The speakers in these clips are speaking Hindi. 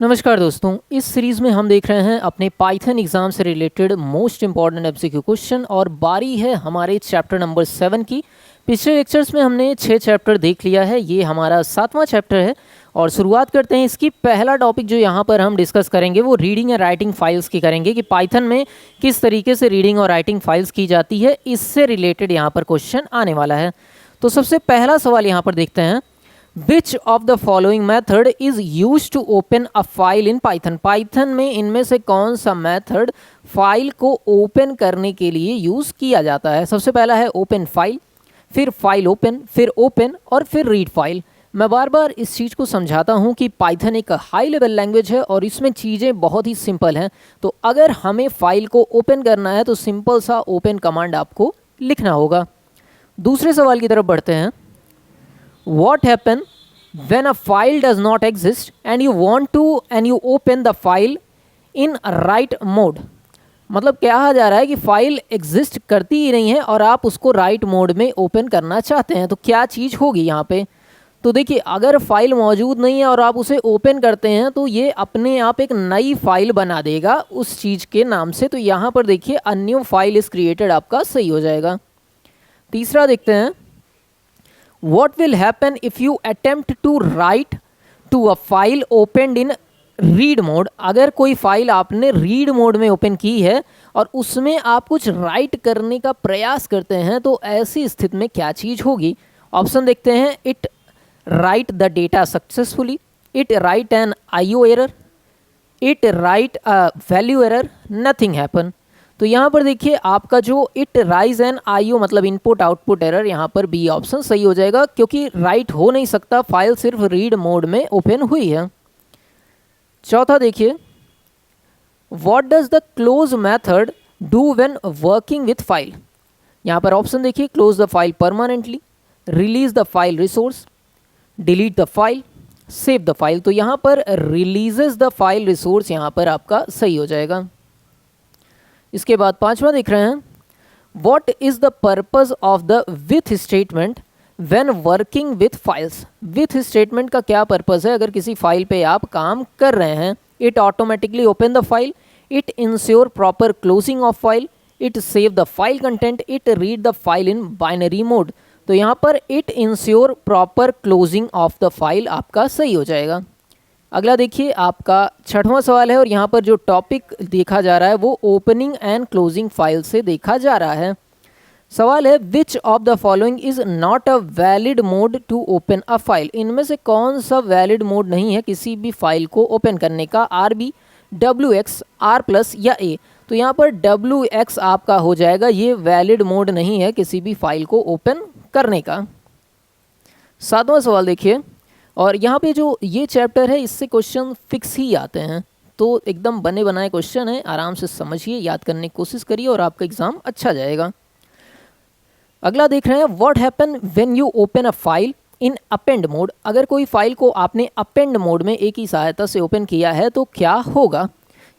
नमस्कार दोस्तों, इस सीरीज़ में हम देख रहे हैं अपने पाइथन एग्ज़ाम से related most important MCQ question और बारी है हमारे चैप्टर नंबर 7 की। पिछले लेक्चर्स में हमने 6 चैप्टर देख लिया है, ये हमारा 7वां चैप्टर है और शुरुआत करते हैं इसकी। पहला टॉपिक जो यहाँ पर हम डिस्कस करेंगे वो रीडिंग एंड राइटिंग फाइल्स की करेंगे कि पाइथन में किस तरीके से रीडिंग और राइटिंग फाइल्स की जाती है, इससे रिलेटेड यहाँ पर क्वेश्चन आने वाला है। तो सबसे पहला सवाल यहाँ पर देखते हैं, Which of the following method is used to open a file in Python? Python में इनमें से कौन सा मेथड फाइल को ओपन करने के लिए यूज़ किया जाता है? सबसे पहला है ओपन फाइल, फिर फाइल ओपन, फिर ओपन और फिर रीड फाइल। मैं बार बार इस चीज़ को समझाता हूँ कि पाइथन एक हाई लेवल लैंग्वेज है और इसमें चीज़ें बहुत ही सिंपल हैं। तो अगर हमें फाइल को ओपन करना है तो सिंपल सा ओपन कमांड आपको लिखना होगा। दूसरे सवाल की तरफ बढ़ते हैं। What happen when a file does not exist and you open the file in write mode? मतलब कहा जा रहा है कि फाइल एग्जिस्ट करती ही नहीं है और आप उसको राइट मोड में ओपन करना चाहते हैं, तो क्या चीज़ होगी यहाँ पे? तो देखिए, अगर फाइल मौजूद नहीं है और आप उसे ओपन करते हैं तो ये अपने आप एक नई फाइल बना देगा उस चीज़ के नाम से। तो यहाँ पर देखिए अ न्यू फाइल इज़ क्रिएटेड आपका सही हो जाएगा। तीसरा देखते हैं, What will happen if you attempt to write to a file opened in read mode? अगर कोई फाइल आपने रीड मोड में ओपन की है और उसमें आप कुछ राइट करने का प्रयास करते हैं तो ऐसी स्थिति में क्या चीज़ होगी? ऑप्शन देखते हैं, it write the data successfully, it write an IO error, it write a value error, nothing happen. तो यहाँ पर देखिए आपका जो इट राइज एन IO मतलब इनपुट आउटपुट एरर, यहाँ पर बी ऑप्शन सही हो जाएगा क्योंकि राइट हो नहीं सकता, फाइल सिर्फ रीड मोड में ओपन हुई है। चौथा देखिए, what does the close method do when working with file? यहाँ पर ऑप्शन देखिए, close the file permanently, release the file resource, delete the file, save the file. तो यहाँ पर रिलीजेस द फाइल रिसोर्स यहाँ पर आपका सही हो जाएगा। इसके बाद पांचवा देख रहे हैं, what is the purpose of the with statement when working with files? With statement का क्या पर्पज़ है? अगर किसी फाइल पे आप काम कर रहे हैं, it automatically open the file, it ensure proper closing of file, it save the file content, it read the file in binary mode. तो यहाँ पर it ensure proper closing of the file आपका सही हो जाएगा। अगला देखिए आपका छठवां सवाल है और यहाँ पर जो टॉपिक देखा जा रहा है वो ओपनिंग एंड क्लोजिंग फाइल से देखा जा रहा है। सवाल है, which of the following is not a valid mode to open a file? इनमें से कौन सा वैलिड मोड नहीं है किसी भी फाइल को ओपन करने का? RB, WX, R+ या A? तो यहाँ पर WX आपका हो जाएगा, ये वैलिड मोड नहीं है किसी भी फाइल को ओपन करने का। सातवां सवाल देखिए, और यहाँ पे जो ये चैप्टर है इससे क्वेश्चन फिक्स ही आते हैं, तो एकदम बने बनाए क्वेश्चन है, आराम से समझिए, याद करने की कोशिश करिए और आपका एग्जाम अच्छा जाएगा। अगला देख रहे हैं, what happen when you open a file in append mode? अगर कोई फाइल को आपने अपेंड मोड में एक ही सहायता से ओपन किया है तो क्या होगा?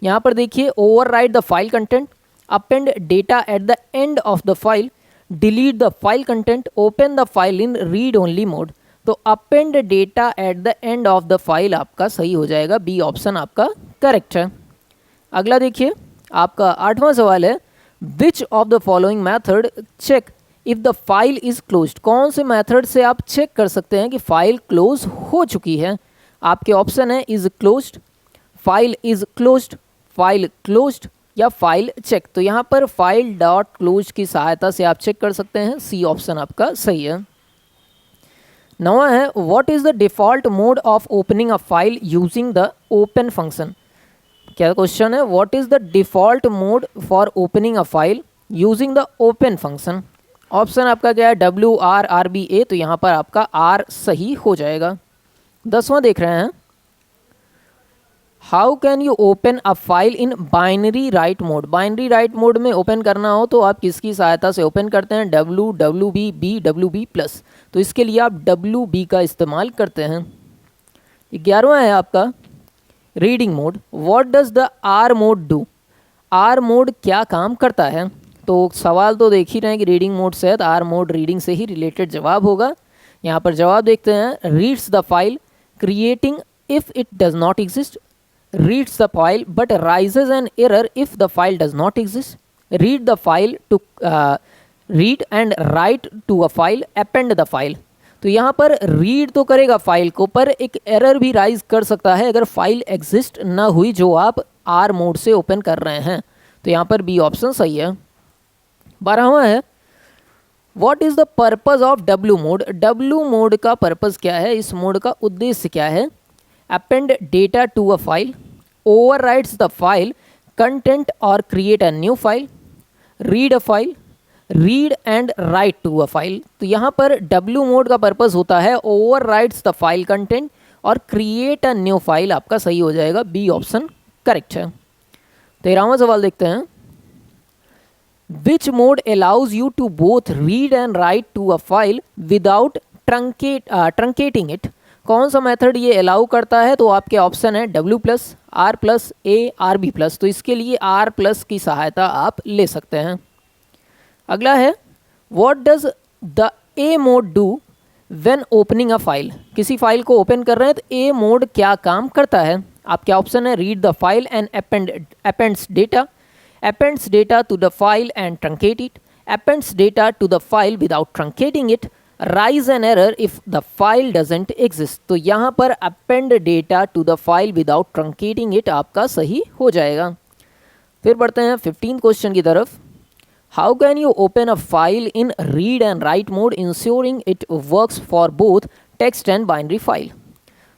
यहाँ पर देखिए, overwrite the file content, append data at the end of the file, delete the file content, open the file in read only mode. तो append data at the end of the file आपका सही हो जाएगा, बी ऑप्शन आपका करेक्ट है। अगला देखिए आपका आठवां सवाल है, which of the following method check if the file is closed? कौन से मेथड से आप चेक कर सकते हैं कि फाइल क्लोज हो चुकी है? आपके ऑप्शन है, is closed, file is closed, file closed या फाइल चेक। तो यहाँ पर फाइल डॉट क्लोज की सहायता से आप चेक कर सकते हैं, सी ऑप्शन आपका सही है। नवा है, what is the default mode of opening a file using the open function? क्या क्वेश्चन है, what is the default mode for opening a file using the open function? Option आपका क्या है, WR, RB, A। तो यहाँ पर आपका R सही हो जाएगा। 10वां देख रहे हैं, how can you open a file in binary right mode? Binary right mode में ओपन करना हो तो आप किसकी सहायता से ओपन करते हैं? WB, B, WB+। तो इसके लिए आप WB का इस्तेमाल करते हैं। 11वां है आपका reading mode, what does the R mode do? R mode क्या काम करता है? तो सवाल तो देख ही रहे हैं कि रीडिंग मोड से है, तो R मोड रीडिंग से ही रिलेटेड जवाब होगा। यहाँ पर जवाब देखते हैं, reads the file, creating if it does not exist, reads the file but raises an error if the file does not exist. Read the file to read and write to a file, append the file. तो यहाँ पर रीड तो करेगा फाइल को, पर एक एरर भी राइज कर सकता है अगर फाइल एग्जिस्ट ना हुई जो आप आर मोड से ओपन कर रहे हैं। तो यहाँ पर बी ऑप्शन सही है। 12वां है what is the purpose of W mode. W mode का पर्पज़ क्या है, इस मोड का उद्देश्य क्या है। Append data to a file, overwrites the file content और create a new file, read a file, read and write to a file. तो यहाँ पर डब्ल्यू मोड का पर्पज़ होता है ओवरराइट्स द फाइल कंटेंट और क्रिएट अ न्यू फाइल, आपका सही हो जाएगा, बी ऑप्शन करेक्ट है। 13वां सवाल देखते हैं which mode allows you to both read and write to a file without truncating it. कौन सा मेथड ये अलाउ करता है, तो आपके ऑप्शन है W plus, R plus, A, R B plus. तो इसके लिए आर प्लस की सहायता आप ले सकते हैं। अगला है what does the A mode do when opening a file. किसी फाइल को ओपन कर रहे हैं तो ए मोड क्या काम करता है। आपके ऑप्शन है read the file and appends data, appends data to the file and truncate it, appends data to the file without truncating it, raise an error if the file doesn't exist। तो यहाँ पर append data to the file without truncating it आपका सही हो जाएगा। फिर बढ़ते हैं 15 क्वेश्चन की तरफ। How can you open a file in read and right mode ensuring it works for both text and binary file.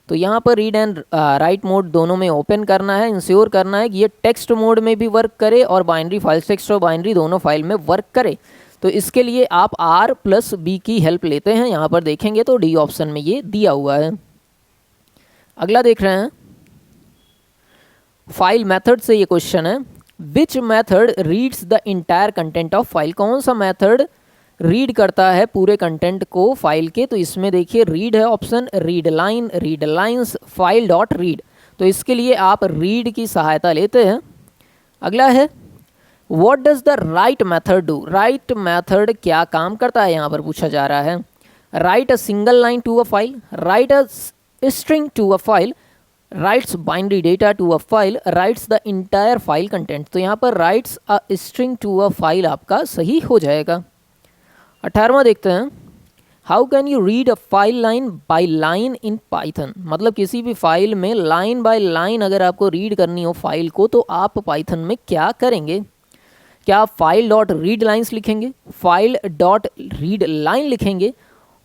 तो यहाँ पर रीड एंड राइट मोड दोनों में ओपन करना है, इंश्योर करना है कि ये टेक्स्ट मोड में भी वर्क करे और बाइनरी फाइल, टेक्स्ट और बाइनरी दोनों फाइल में वर्क करे। तो इसके लिए आप आर प्लस बी की हेल्प लेते हैं। यहाँ पर देखेंगे तो डी ऑप्शन में ये दिया हुआ है। अगला देख रहे हैं फाइल मेथड से ये क्वेश्चन है which method reads the entire content of file. कौन सा मेथड रीड करता है पूरे कंटेंट को फाइल के। तो इसमें देखिए रीड है option, read line, read lines, file dot read. तो इसके लिए आप रीड की सहायता लेते हैं। अगला है what does the right method do. Right method क्या काम करता है, यहाँ पर पूछा जा रहा है। Write a single line to a file, write a string to a file, writes binary data to a file, writes the entire file content. तो यहाँ पर writes a string to a file आपका सही हो जाएगा। 18वां देखते हैं how can you read a file line by line in Python. मतलब किसी भी फाइल में लाइन बाय लाइन अगर आपको रीड करनी हो फाइल को तो आप पाइथन में क्या करेंगे। क्या आप फाइल डॉट रीड लाइन्स लिखेंगे, फाइल डॉट रीड लाइन लिखेंगे,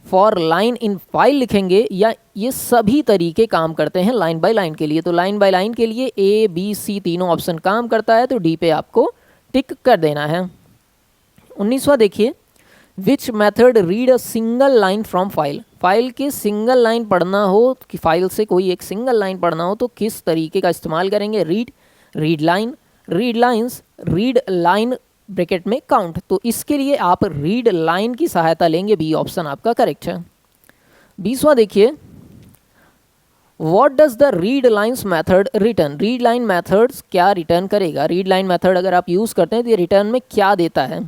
फॉर लाइन इन फाइल लिखेंगे, या ये सभी तरीके काम करते हैं लाइन बाय लाइन के लिए। तो लाइन बाय लाइन के लिए ए बी सी तीनों ऑप्शन काम करता है, तो डी पे आपको टिक कर देना है। 19वां देखिए which method read a single line from file. File की सिंगल लाइन पढ़ना हो कि फाइल से कोई एक सिंगल लाइन पढ़ना हो तो किस तरीके का इस्तेमाल करेंगे। Read, read line, read lines, read line bracket में काउंट। तो इसके लिए आप रीड लाइन की सहायता लेंगे, बी ऑप्शन आपका करेक्ट है। 20वां देखिए what does the read lines method return. Read line methods क्या रिटर्न करेगा। रीड लाइन मेथड अगर आप यूज़ करते हैं तो ये रिटर्न में क्या देता है।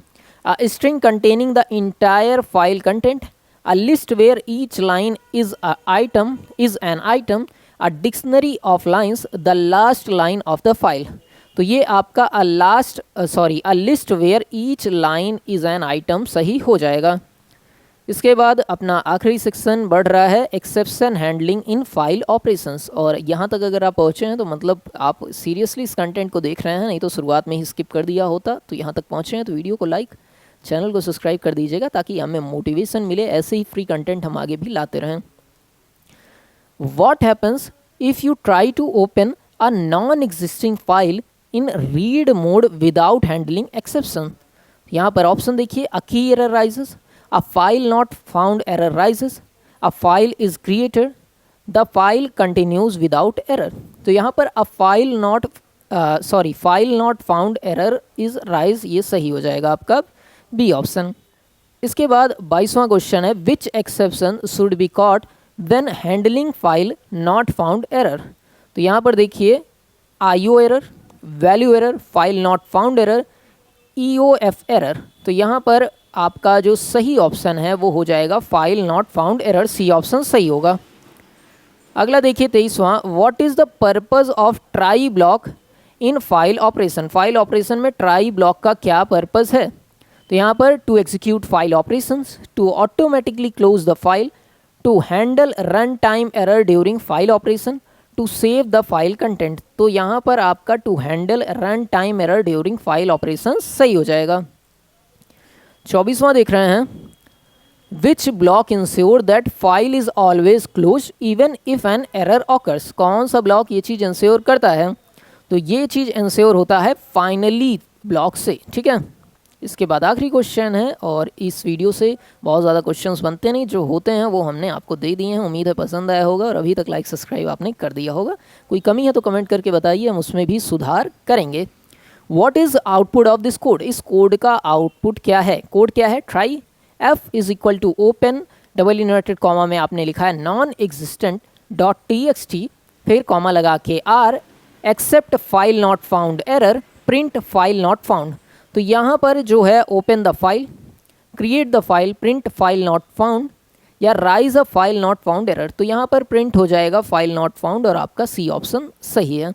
A string containing the entire file content, a list where each line is an item, a dictionary of lines, the last line of the file। तो ये आपका a list where each line is an item सही हो जाएगा। इसके बाद अपना आखिरी सेक्शन बढ़ रहा है exception handling in file operations. और यहाँ तक अगर आप पहुँचे हैं तो मतलब आप सीरियसली इस कंटेंट को देख रहे हैं, नहीं तो शुरुआत में ही स्किप कर दिया होता। तो यहाँ तक पहुँचे हैं तो वीडियो को लाइक, चैनल को सब्सक्राइब कर दीजिएगा ताकि हमें मोटिवेशन मिले, ऐसे ही फ्री कंटेंट हम आगे भी लाते रहें। What happens if you try to open a non existing file in read mode without handling exception. यहाँ पर ऑप्शन देखिए a key error raises, a file not found error raises, a file is created, the file continues without error. तो यहाँ पर a file not found error is raise, ये सही हो जाएगा आपका बी ऑप्शन। इसके बाद 22वां क्वेश्चन है which exception should be caught when handling file not found error. तो यहाँ पर देखिए IO error, value error, file not found error, EOF error. तो यहाँ पर आपका जो सही ऑप्शन है वो हो जाएगा file not found error, C option सही होगा। अगला देखिए 23वां, what is the purpose of try block in file operation. File operation में ट्राई ब्लॉक का क्या पर्पज़ है? तो यहाँ पर to execute file operations, to automatically close the file, to handle run time error during file operation, to save the file content. तो यहाँ पर आपका to handle run time error during file operation सही हो जाएगा। 24वां देख रहे हैं, which block ensure that file is always close even if an error occurs. कौन सा ब्लॉक ये चीज़ इंश्योर करता है? तो ये चीज़ इंश्योर होता है फाइनली ब्लॉक से, ठीक है। इसके बाद आखिरी क्वेश्चन है, और इस वीडियो से बहुत ज़्यादा क्वेश्चंस बनते नहीं, जो होते हैं वो हमने आपको दे दिए हैं। उम्मीद है पसंद आया होगा, और अभी तक लाइक सब्सक्राइब आपने कर दिया होगा। कोई कमी है तो कमेंट करके बताइए, हम उसमें भी सुधार करेंगे। What is output of this code. इस कोड का आउटपुट क्या है? कोड क्या है? Try F is equal to open double inverted comma में आपने लिखा है नॉन एग्जिस्टेंट डॉट टी, फिर कॉमा लगा के R except file not found error print file not found. तो यहाँ पर जो है open the file, create the file, print file not found, या raise a file not found error. तो यहाँ पर प्रिंट हो जाएगा फाइल नॉट फाउंड, और आपका सी ऑप्शन सही है।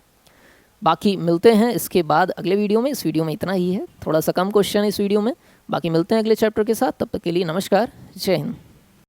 बाकी मिलते हैं इसके बाद अगले वीडियो में। इस वीडियो में इतना ही है, थोड़ा सा कम क्वेश्चन है इस वीडियो में। बाकी मिलते हैं अगले चैप्टर के साथ, तब तक के लिए नमस्कार, जय हिंद।